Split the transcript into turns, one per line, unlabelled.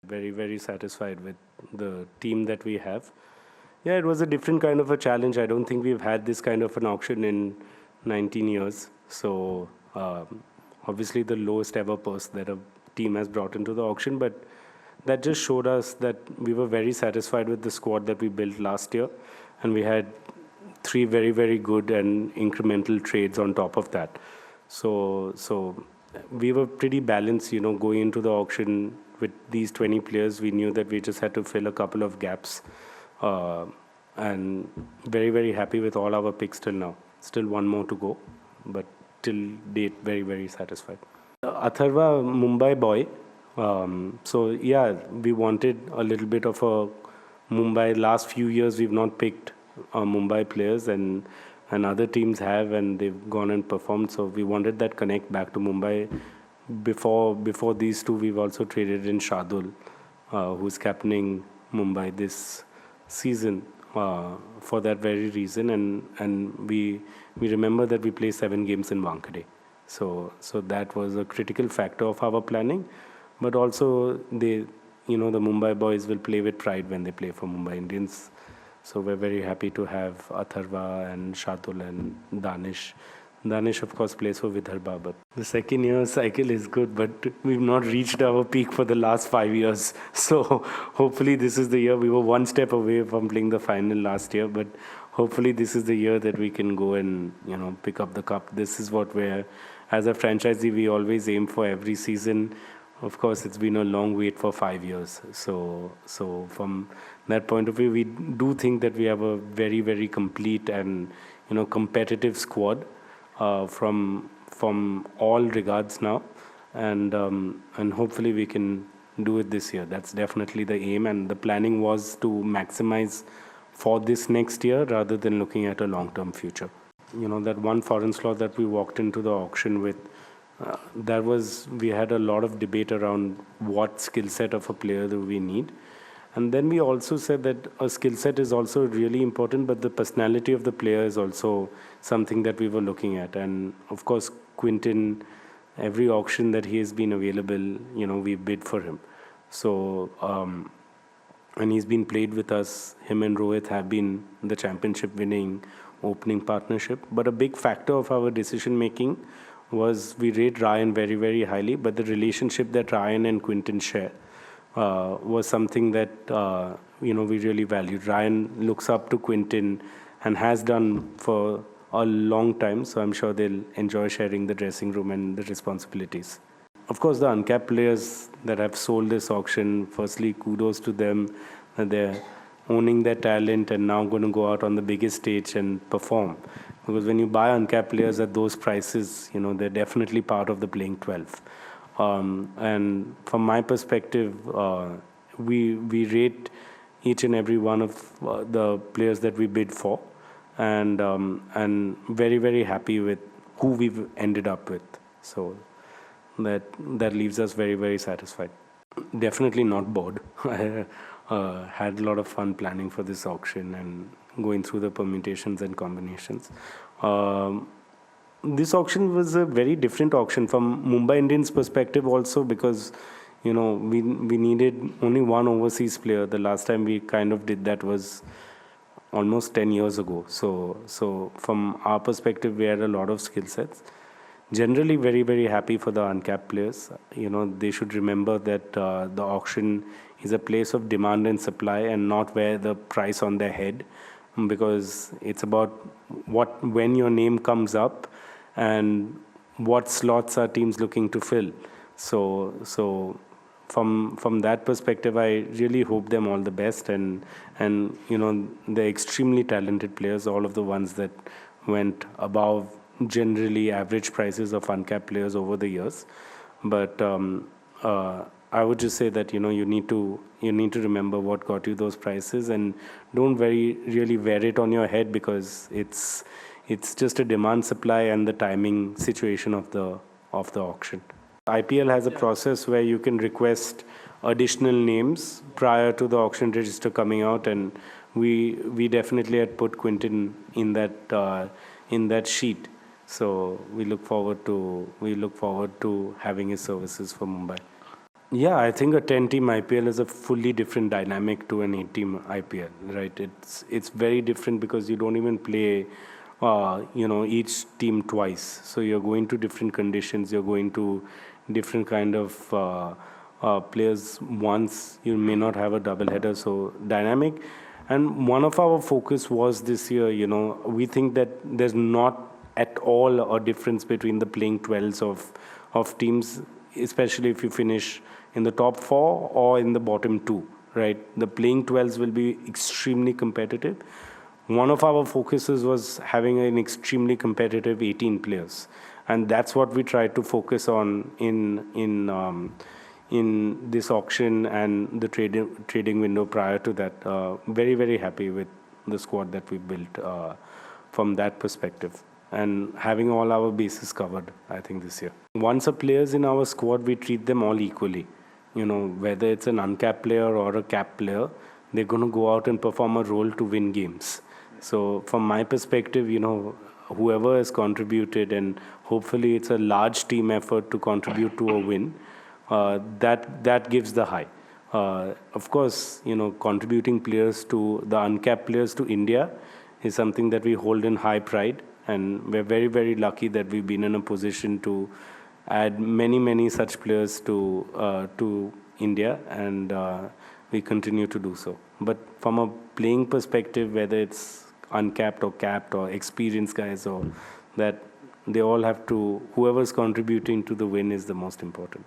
Very, very satisfied with the team that we have. Yeah, it was a different kind of a challenge. I don't think we've had this kind of an auction in 19 years. So, obviously, the lowest ever purse that a team has brought into the auction. But that just showed us that we were very satisfied with the squad that we built last year. And we had three very, very good and incremental trades on top of that. So we were pretty balanced, going into the auction with these 20 players. We knew that we just had to fill a couple of gaps, uh, and very, very happy with all our picks till now. Still one more to go, but till date, very, very satisfied. Atharva, Mumbai boy. So yeah, we wanted a little bit of a Mumbai. Last few years, we've not picked Mumbai players, and other teams have, and they've gone and performed. So we wanted that connect back to Mumbai. Before these two, we've also traded in Shardul, who's captaining Mumbai this season, for that very reason. And we remember that we play 7 games in Wankhede. So that was a critical factor of our planning. But also the Mumbai boys will play with pride when they play for Mumbai Indians. So we're very happy to have Atharva and Shatul and Danish. Danish, of course, plays for Vidarbha, but the second year cycle is good, but we've not reached our peak for the last 5 years. So hopefully this is the year. We were one step away from playing the final last year, but hopefully this is the year that we can go and, pick up the cup. This is what we're, as a franchisee, we always aim for every season. Of course, it's been a long wait for 5 years. So from that point of view, we do think that we have a very, very complete and competitive squad, from all regards now, and hopefully we can do it this year. That's definitely the aim, and the planning was to maximize for this next year rather than looking at a long-term future. That one foreign slot that we walked into the auction with, we had a lot of debate around what skill set of a player do we need. And then we also said that a skill set is also really important, but the personality of the player is also something that we were looking at. And of course, Quinton, every auction that he has been available, we bid for him. So, and he's been played with us. Him and Rohit have been the championship winning opening partnership. But a big factor of our decision making was we rate Ryan very, very highly, but the relationship that Ryan and Quinton share was something that we really valued. Ryan looks up to Quinton and has done for a long time, so I'm sure they'll enjoy sharing the dressing room and the responsibilities. Of course, the uncapped players that have sold this auction, firstly, kudos to them. They're owning their talent and now going to go out on the biggest stage and perform. Because when you buy uncapped players at those prices, they're definitely part of the playing 12. And from my perspective, we rate each and every one of the players that we bid for, and very, very happy with who we've ended up with. So that leaves us very, very satisfied. Definitely not bored. I had a lot of fun planning for this auction and going through the permutations and combinations. This auction was a very different auction from Mumbai Indians' perspective also, because we needed only one overseas player. The last time we kind of did that was almost 10 years ago. So from our perspective, we had a lot of skill sets. Generally, very, very happy for the uncapped players. They should remember that the auction is a place of demand and supply, and not where the price on their head, because it's about when your name comes up and what slots are teams looking to fill. So from that perspective, I really hope them all the best, and they're extremely talented players, all of the ones that went above generally average prices of uncapped players over the years. But I would just say that you need to remember what got you those prices, and don't really wear it on your head, because it's just a demand supply and the timing situation of the auction. IPL has a process where you can request additional names prior to the auction register coming out, and we definitely had put Quinton in that sheet. So we look forward to having his services for Mumbai. Yeah, I think a 10-team IPL is a fully different dynamic to an 8-team IPL, right? It's very different because you don't even play, each team twice. So you're going to different conditions. You're going to different kind of players. Once you may not have a double header, so dynamic. And one of our focus was this year. We think that there's not at all a difference between the playing 12s of teams, especially if you finish in the top four or in the bottom two, right? The playing 12s will be extremely competitive. One of our focuses was having an extremely competitive 18 players, and that's what we tried to focus on in this auction and the trading window prior to that. Very very happy with the squad that we built from that perspective, and having all our bases covered, I think, this year. Once a player's in our squad, we treat them all equally. Whether it's an uncapped player or a capped player, they're going to go out and perform a role to win games. So from my perspective, whoever has contributed, and hopefully it's a large team effort to contribute to a win, that gives the high. Of course, contributing players to the uncapped players to India is something that we hold in high pride, and we're very very lucky that we've been in a position to add many many such players to India, and we continue to do so. But from a playing perspective, whether it's uncapped or capped or experienced guys, or that, they all have to, whoever's contributing to the win is the most important.